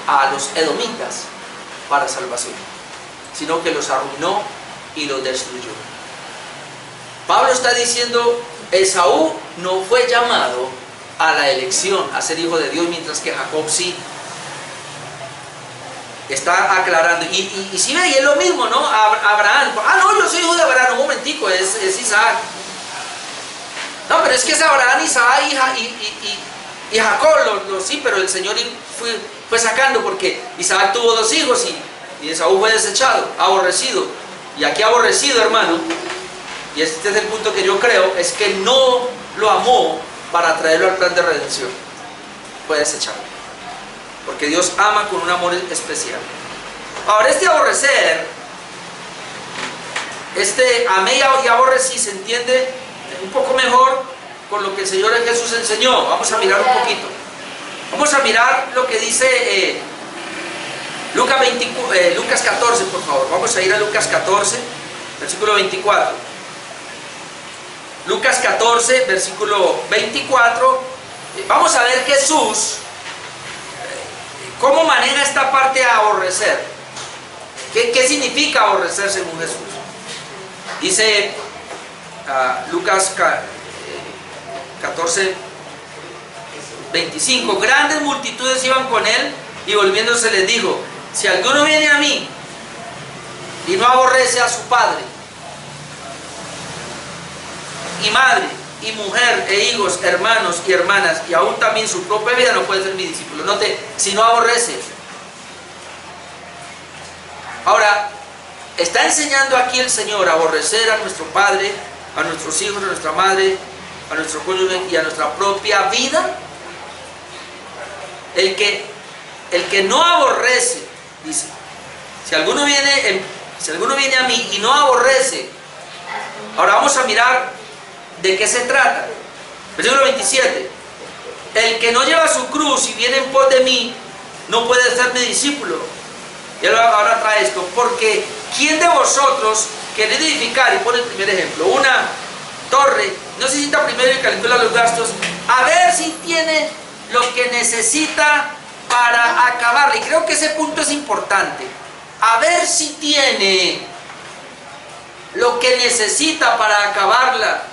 Speaker 1: a los edomitas para salvación, sino que los arruinó y los destruyó. Pablo está diciendo, Esaú no fue llamado a la elección, a ser hijo de Dios, mientras que Jacob sí. Está aclarando. Y si ve, y es lo mismo, ¿no? Abraham. No, yo soy hijo de Abraham. Un momentico, es Isaac. No, pero es que es Abraham, Isaac y Jacob. Sí, pero el Señor fue sacando, porque Isaac tuvo 2 hijos y Esaú fue desechado, aborrecido. Y aquí aborrecido, hermano, y este es el punto que yo creo, es que no lo amó para traerlo al plan de redención. Fue desechado, porque Dios ama con un amor especial. Ahora, este aborrecer, este amé y aborrecí, se entiende un poco mejor con lo que el Señor Jesús enseñó. Vamos a mirar un poquito. Vamos a mirar lo que dice Lucas 14, por favor. Vamos a ir a Lucas 14, versículo 24. Lucas 14, versículo 24. Vamos a ver Jesús cómo maneja esta parte de aborrecer. ¿Qué significa aborrecer según Jesús? Dice Lucas 14, 25. Grandes multitudes iban con él y volviéndose les dijo, si alguno viene a mí y no aborrece a su padre y madre y mujer e hijos, hermanos y hermanas y aún también su propia vida, no puede ser mi discípulo. Note, si no aborrece. Ahora, está enseñando aquí el Señor a aborrecer a nuestro padre, a nuestros hijos, a nuestra madre, a nuestro cónyuge y a nuestra propia vida. El que no aborrece, dice, si alguno viene a mí y no aborrece. Ahora vamos a mirar de qué se trata. Versículo 27. El que no lleva su cruz y viene en pos de mí, no puede ser mi discípulo. Y ahora trae esto, porque ¿quién de vosotros quiere edificar? Y pone el primer ejemplo, una torre, no necesita primero y calcula los gastos, a ver si tiene lo que necesita para acabarla. Y creo que ese punto es importante. A ver si tiene lo que necesita para acabarla.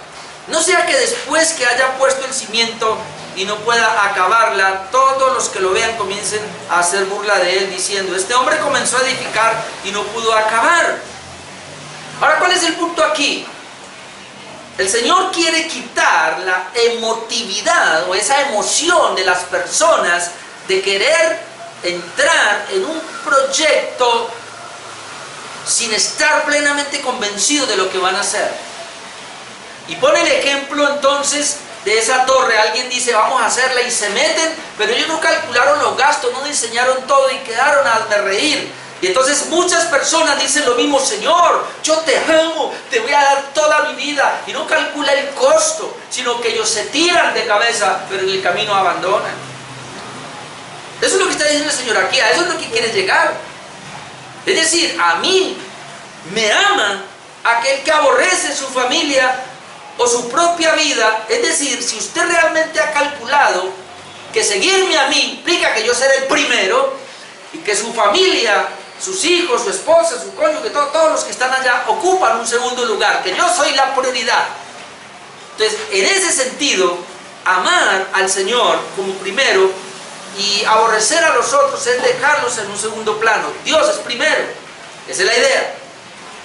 Speaker 1: No sea que después que haya puesto el cimiento y no pueda acabarla, todos los que lo vean comiencen a hacer burla de él diciendo, este hombre comenzó a edificar y no pudo acabar. Ahora, ¿cuál es el punto aquí? El Señor quiere quitar la emotividad o esa emoción de las personas de querer entrar en un proyecto sin estar plenamente convencidos de lo que van a hacer. Y pone el ejemplo entonces de esa torre, alguien dice vamos a hacerla y se meten, pero ellos no calcularon los gastos, no diseñaron todo y quedaron a reír. Y entonces muchas personas dicen lo mismo: Señor, yo te amo, te voy a dar toda mi vida, y no calcula el costo, sino que ellos se tiran de cabeza, pero en el camino abandonan. Eso es lo que está diciendo el Señor aquí, a eso es lo que quiere llegar. Es decir, a mí me ama aquel que aborrece su familia o su propia vida. Es decir, si usted realmente ha calculado que seguirme a mí implica que yo seré el primero y que su familia, sus hijos, su esposa, su cónyuge, todos los que están allá ocupan un segundo lugar, que yo soy la prioridad. Entonces, en ese sentido, amar al Señor como primero y aborrecer a los otros es dejarlos en un segundo plano. Dios es primero, esa es la idea.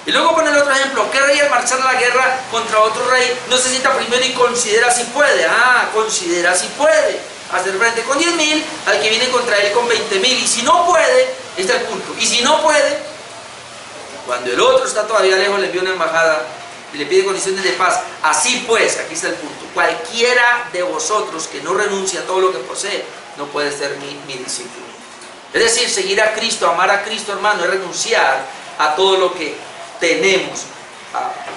Speaker 1: Y luego pone el otro ejemplo: ¿qué rey al marchar a la guerra contra otro rey no se sienta primero y considera si puede? Considera si puede hacer frente con 10.000 al que viene contra él con 20.000, y si no puede, está el punto, y si no puede, cuando el otro está todavía lejos, le envía una embajada y le pide condiciones de paz. Así pues, aquí está el punto: cualquiera de vosotros que no renuncie a todo lo que posee no puede ser mi discípulo. Es decir, seguir a Cristo, amar a Cristo, hermano, es renunciar a todo lo que tenemos.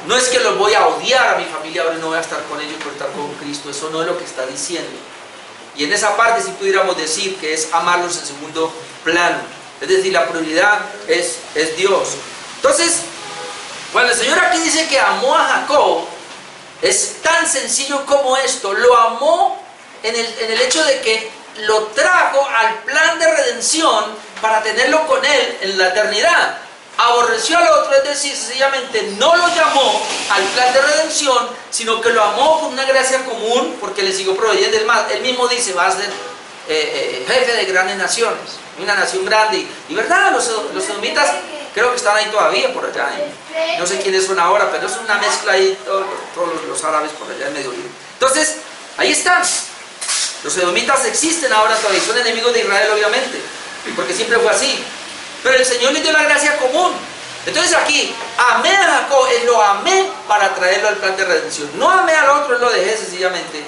Speaker 1: No es que los voy a odiar a mi familia ahora y no voy a estar con ellos por estar con Cristo. Eso no es lo que está diciendo. Y en esa parte sí pudiéramos decir que es amarlos en segundo plano. Es decir, la prioridad es Dios. Entonces, cuando el Señor aquí dice que amó a Jacob, es tan sencillo como esto. Lo amó en el hecho de que lo trajo al plan de redención para tenerlo con él en la eternidad. Aborreció al otro, es decir, sencillamente no lo llamó al plan de redención, sino que lo amó con una gracia común, porque le siguió proveyendo. Él mismo dice: va a ser jefe de grandes naciones, una nación grande. Y verdad, los edomitas creo que están ahí todavía, por allá, no sé quiénes son ahora, pero es una mezcla ahí, todos los árabes por allá en Medio Oriente. Entonces, ahí están. Los edomitas existen ahora todavía, son enemigos de Israel, obviamente, porque siempre fue así. Pero el Señor le dio la gracia común. Entonces aquí, amé a Jacob, lo amé para traerlo al plan de redención. No amé al otro, lo dejé sencillamente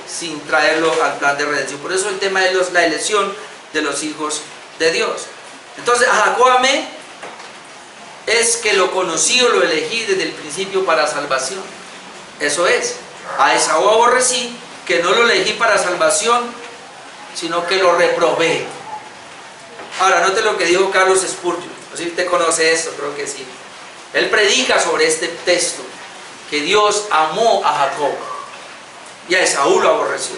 Speaker 1: sin traerlo al plan de redención. Por eso el tema es la elección de los hijos de Dios. Entonces, a Jacob amé, es que lo conocí o lo elegí desde el principio para salvación. Eso es. A Esaú aborrecí, que no lo elegí para salvación, sino que lo reprobé. Ahora, note lo que dijo Carlos Spurgeon. No sé si usted conoce esto, creo que sí. Él predica sobre este texto, que Dios amó a Jacob y a Esaú lo aborreció.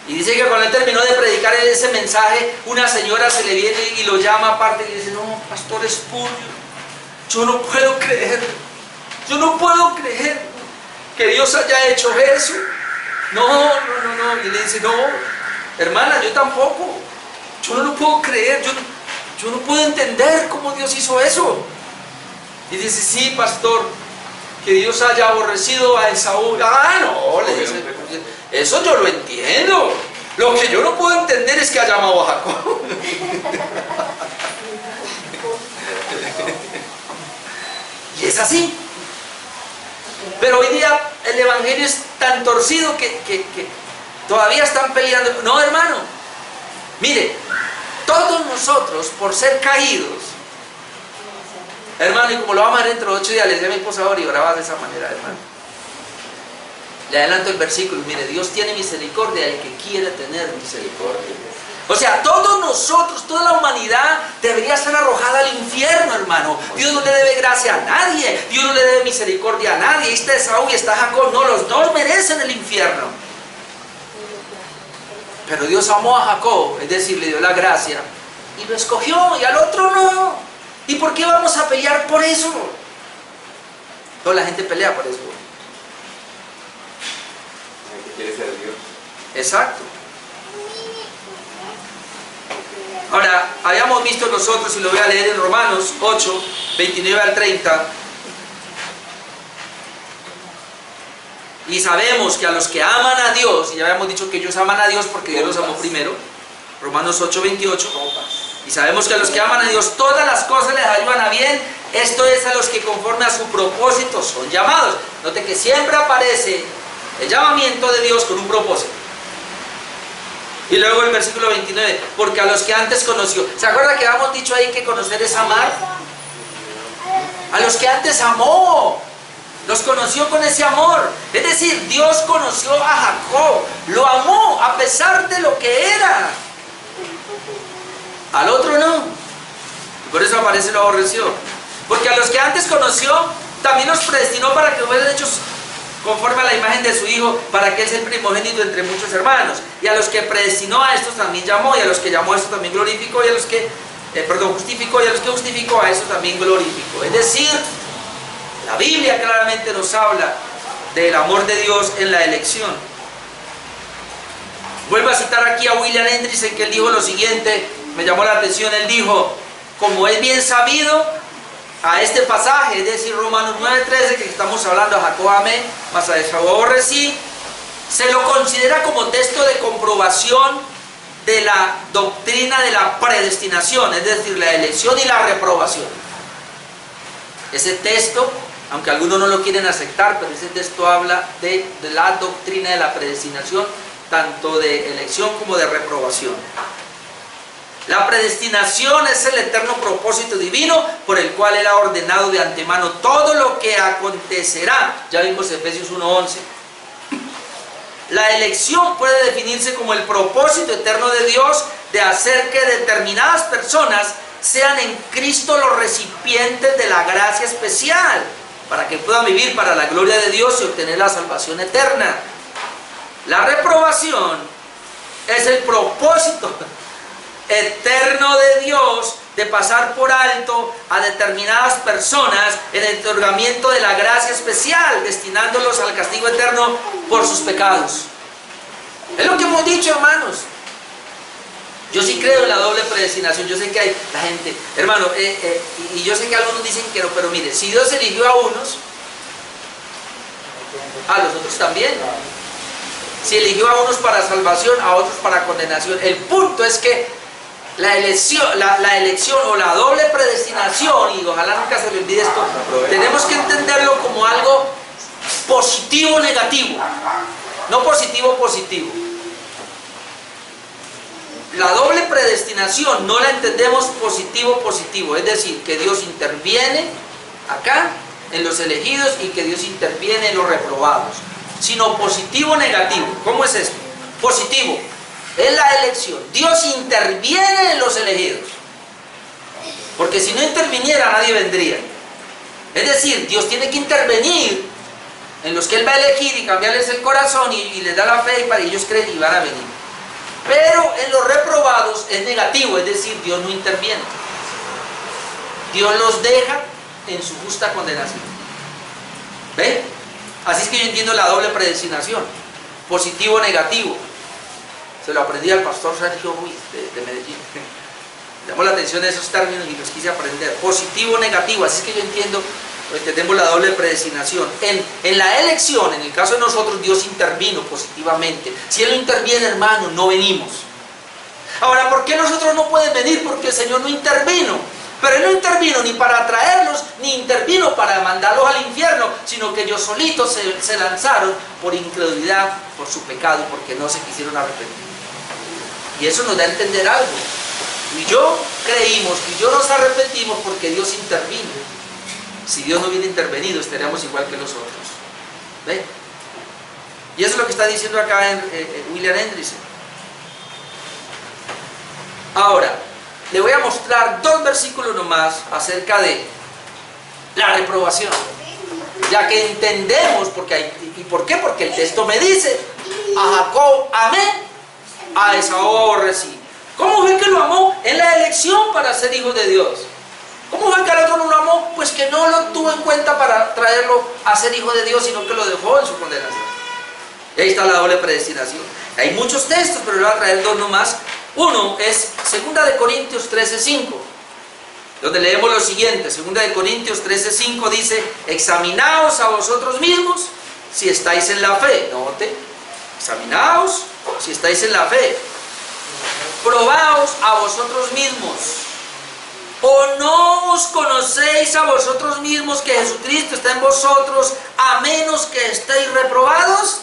Speaker 1: Y dice que cuando él terminó de predicar ese mensaje, una señora se le viene y lo llama aparte y le dice: no, Pastor Spurgeon, yo no puedo creer que Dios haya hecho eso. No. Y le dice: no, hermana, yo tampoco. Yo no lo puedo creer, yo no puedo entender cómo Dios hizo eso. Y dice: sí, pastor, que Dios haya aborrecido a Esaú. No, le dice, eso yo lo entiendo. Lo que yo no puedo entender es que haya amado a Jacob. Y es así. Pero hoy día el evangelio es tan torcido que todavía están peleando. No, hermano. Mire, todos nosotros, por ser caídos, hermano, y como lo vamos a ver dentro de 8 días, le decía a mi esposa ahora y oraba de esa manera, hermano. Le adelanto el versículo: mire, Dios tiene misericordia del que quiere tener misericordia. O sea, todos nosotros, toda la humanidad debería ser arrojada al infierno, hermano. Dios no le debe gracia a nadie, Dios no le debe misericordia a nadie. Ahí está Esaú y está Jacob, no, los dos merecen el infierno. Pero Dios amó a Jacob, es decir, le dio la gracia y lo escogió, y al otro no. ¿Y por qué vamos a pelear por eso? Toda la gente pelea por eso.
Speaker 2: El que quiere ser Dios.
Speaker 1: Exacto. Ahora, habíamos visto nosotros, y lo voy a leer en Romanos 8, 29 al 30. Y sabemos que a los que aman a Dios, y ya habíamos dicho que ellos aman a Dios porque Dios los amó primero, Romanos 8, 28, y sabemos que a los que aman a Dios todas las cosas les ayudan a bien, esto es a los que conforme a su propósito son llamados. Note que siempre aparece El llamamiento de Dios con un propósito. Y luego el versículo 29, porque a los que antes conoció. ¿Se acuerda que habíamos dicho ahí que conocer es amar? A los que antes amó, los conoció con ese amor. Es decir, Dios conoció a Jacob, lo amó a pesar de lo que era. Al otro no. Por eso aparece lo aborreció. Porque a los que antes conoció, también los predestinó para que fueran hechos conforme a la imagen de su Hijo, para que Él sea el primogénito entre muchos hermanos. Y a los que predestinó a estos también llamó, y a los que llamó a estos también glorificó, y a los que, justificó, y a los que justificó a estos también glorificó. Es decir, la Biblia claramente nos habla del amor de Dios en la elección. Vuelvo a citar aquí a William Hendriksen, que él dijo lo siguiente, me llamó la atención. Él dijo, como es bien sabido, a este pasaje, es decir, Romanos 9:13, que estamos hablando, a Jacob amé, mas a Esaú aborrecí, se lo considera como texto de comprobación de la doctrina de la predestinación, es decir, la elección y la reprobación. Ese texto, aunque algunos no lo quieren aceptar, pero ese texto habla de la doctrina de la predestinación, tanto de elección como de reprobación. La predestinación es el eterno propósito divino por el cual Él ha ordenado de antemano todo lo que acontecerá. Ya vimos Efesios 1:11. La elección puede definirse como el propósito eterno de Dios de hacer que determinadas personas sean en Cristo los recipientes de la gracia especial, para que puedan vivir para la gloria de Dios y obtener la salvación eterna. La reprobación es el propósito eterno de Dios de pasar por alto a determinadas personas en el otorgamiento de la gracia especial, destinándolos al castigo eterno por sus pecados. Es lo que hemos dicho, hermanos. Yo sí creo en la doble predestinación. Yo sé que hay la gente, hermano, y yo sé que algunos dicen que no, pero mire, si Dios eligió a unos, a los otros también. Si eligió a unos para salvación, a otros para condenación. El punto es que la elección o la doble predestinación, y ojalá nunca se le olvide esto, tenemos que entenderlo como algo positivo negativo, no positivo positivo. La doble predestinación no la entendemos positivo positivo, es decir, que Dios interviene acá en los elegidos y que Dios interviene en los reprobados, sino positivo negativo. ¿Cómo es esto? Positivo es la elección. Dios interviene en los elegidos, porque si no interviniera nadie vendría. Es decir, Dios tiene que intervenir en los que Él va a elegir y cambiarles el corazón y les da la fe y para ellos creen y van a venir. Pero en los reprobados es negativo, es decir, Dios no interviene. Dios los deja en su justa condenación. ¿Ve? Así es que yo entiendo la doble predestinación, positivo negativo. Se lo aprendí al pastor Sergio Ruiz de Medellín. Me llamó la atención esos términos y los quise aprender. Positivo, negativo. Así es que yo entendemos la doble predestinación. En la elección, en el caso de nosotros, Dios intervino positivamente. Si Él no interviene, hermano, no venimos. Ahora, ¿por qué nosotros no pueden venir? Porque el Señor no intervino. Pero Él no intervino ni para atraerlos, ni intervino para mandarlos al infierno, sino que ellos solitos se lanzaron por incredulidad, por su pecado, porque no se quisieron arrepentir. Y eso nos da a entender algo. Y yo creímos, y yo nos arrepentimos porque Dios intervino. Si Dios no hubiera intervenido, estaríamos igual que los otros. ¿Ve? Y eso es lo que está diciendo acá en William Hendriksen. Ahora, le voy a mostrar 2 versículos nomás acerca de la reprobación. Ya que entendemos, ¿y por qué? Porque el texto me dice, a Jacob amé, a Esaú aborrecí. ¿Cómo fue que lo amó? En la elección para ser hijo de Dios. ¿Cómo fue que al otro no lo amó? Pues que no lo tuvo en cuenta para traerlo a ser hijo de Dios, sino que lo dejó en su condenación. Y ahí está la doble predestinación. Hay muchos textos, pero le voy a traer 2 nomás. Uno es 2 Corintios 13:5, donde leemos lo siguiente. 2 Corintios 13:5 dice, examinaos a vosotros mismos si estáis en la fe. Note, examinaos si estáis en la fe. Probaos a vosotros mismos. ¿O no os conocéis a vosotros mismos que Jesucristo está en vosotros, a menos que estéis reprobados?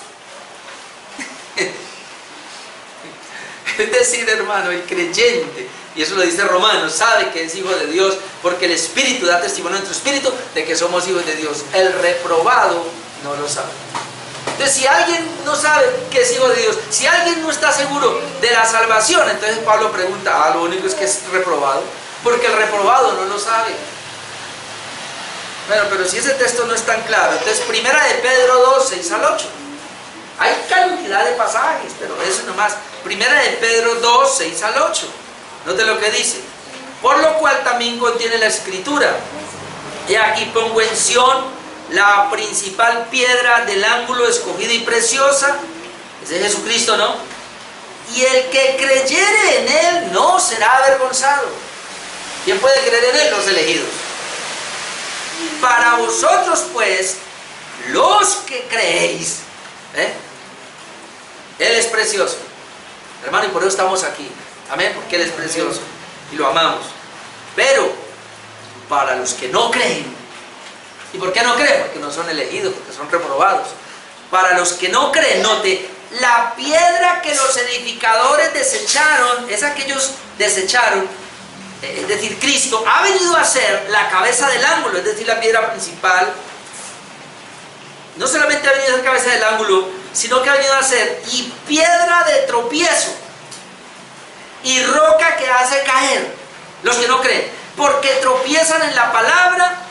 Speaker 1: Es decir, hermano, el creyente, y eso lo dice Romanos, sabe que es hijo de Dios, porque el Espíritu da testimonio en tu espíritu de que somos hijos de Dios. El reprobado no lo sabe. Entonces, si alguien no sabe que es hijo de Dios, si alguien no está seguro de la salvación, entonces Pablo pregunta, lo único es que es reprobado, porque el reprobado no lo sabe. Bueno, pero si ese texto no es tan claro, entonces primera de Pedro 2, 6 al 8. Hay cantidad de pasajes, pero eso nomás. Primera de Pedro 2, 6 al 8. Note lo que dice. Por lo cual también contiene la escritura. Y aquí pongo en Sión la principal piedra del ángulo escogida y preciosa. Ese es Jesucristo, ¿no? Y el que creyere en Él no será avergonzado. ¿Quién puede creer en Él? Los elegidos. Para vosotros, pues, los que creéis, Él es precioso. Hermano, y por eso estamos aquí. Amén, porque Él es precioso y lo amamos. Pero, para los que no creen, ¿y por qué no creen? Porque no son elegidos, porque son reprobados. Para los que no creen, note, la piedra que los edificadores desecharon, esa que ellos desecharon, es decir, Cristo, ha venido a ser la cabeza del ángulo, es decir, la piedra principal. No solamente ha venido a ser cabeza del ángulo, sino que ha venido a ser y piedra de tropiezo y roca que hace caer los que no creen, porque tropiezan en la palabra.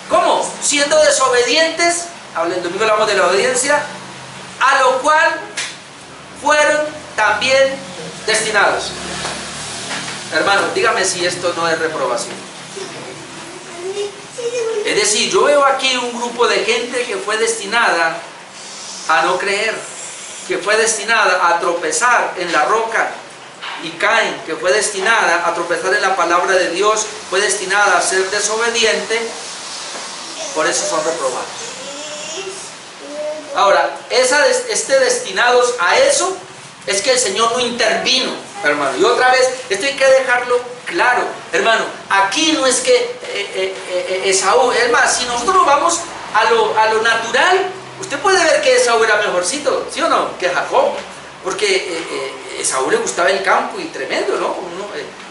Speaker 1: ¿Cómo? Siendo desobedientes. El domingo hablamos de la obediencia, a lo cual fueron también destinados. Hermano, dígame si esto no es reprobación. Es decir, yo veo aquí un grupo de gente que fue destinada a no creer, que fue destinada a tropezar en la roca y caen, que fue destinada a tropezar en la palabra de Dios, fue destinada a ser desobediente, por eso son reprobados. Ahora, destinados a eso, es que el Señor no intervino, hermano. Y otra vez, esto hay que dejarlo claro, hermano. Aquí no es que Esaú, es más, si nosotros nos vamos a lo natural, usted puede ver que Esaú era mejorcito, ¿sí o no? Que Jacob, porque Esaú le gustaba el campo y tremendo, ¿no?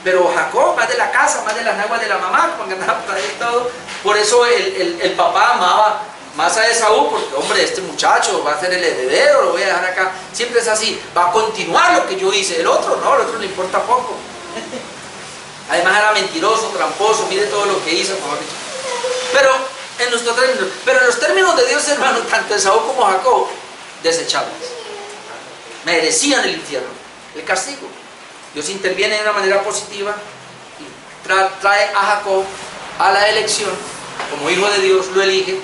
Speaker 1: Pero Jacob, más de la casa, más de las naguas de la mamá, cuando andaba por ahí todo. Por eso el papá amaba más a Esaú, porque hombre, este muchacho va a ser el heredero, lo voy a dejar acá. Siempre es así, va a continuar lo que yo hice. El otro no, el otro le importa poco. Además era mentiroso, tramposo, mire todo lo que hizo, mejor dicho. Pero en los términos de Dios, hermano, tanto Esaú como Jacob, desechables. Merecían el infierno, el castigo. Dios interviene de una manera positiva y trae a Jacob a la elección, como hijo de Dios lo elige,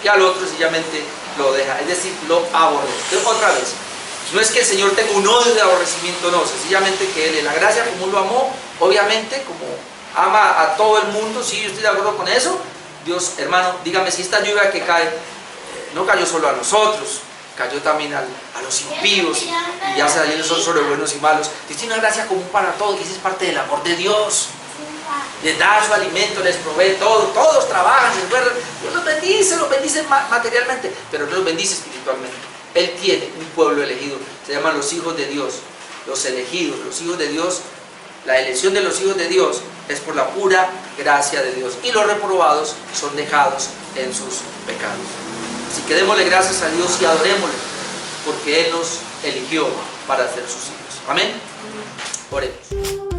Speaker 1: y al otro sencillamente lo deja, es decir, lo aborrece. Entonces, otra vez, no es que el Señor tenga un odio de aborrecimiento, no, sencillamente que Él en la gracia, como lo amó, obviamente, como ama a todo el mundo, sí, yo estoy de acuerdo con eso. Dios, hermano, dígame si esta lluvia que cae, no cayó solo a nosotros, cayó también a los impíos, y ya se salió el sol sobre buenos y malos. Dios tiene una gracia común para todos, y esa es parte del amor de Dios. Les da su alimento, les provee todo, todos trabajan, se esfuerzan. Dios los bendice materialmente, pero no los bendice espiritualmente. Él tiene un pueblo elegido, se llaman los hijos de Dios, los elegidos, los hijos de Dios. La elección de los hijos de Dios es por la pura gracia de Dios, y los reprobados son dejados en sus pecados. Así que démosle gracias a Dios y adorémosle, porque Él nos eligió para ser sus hijos. Amén. Oremos.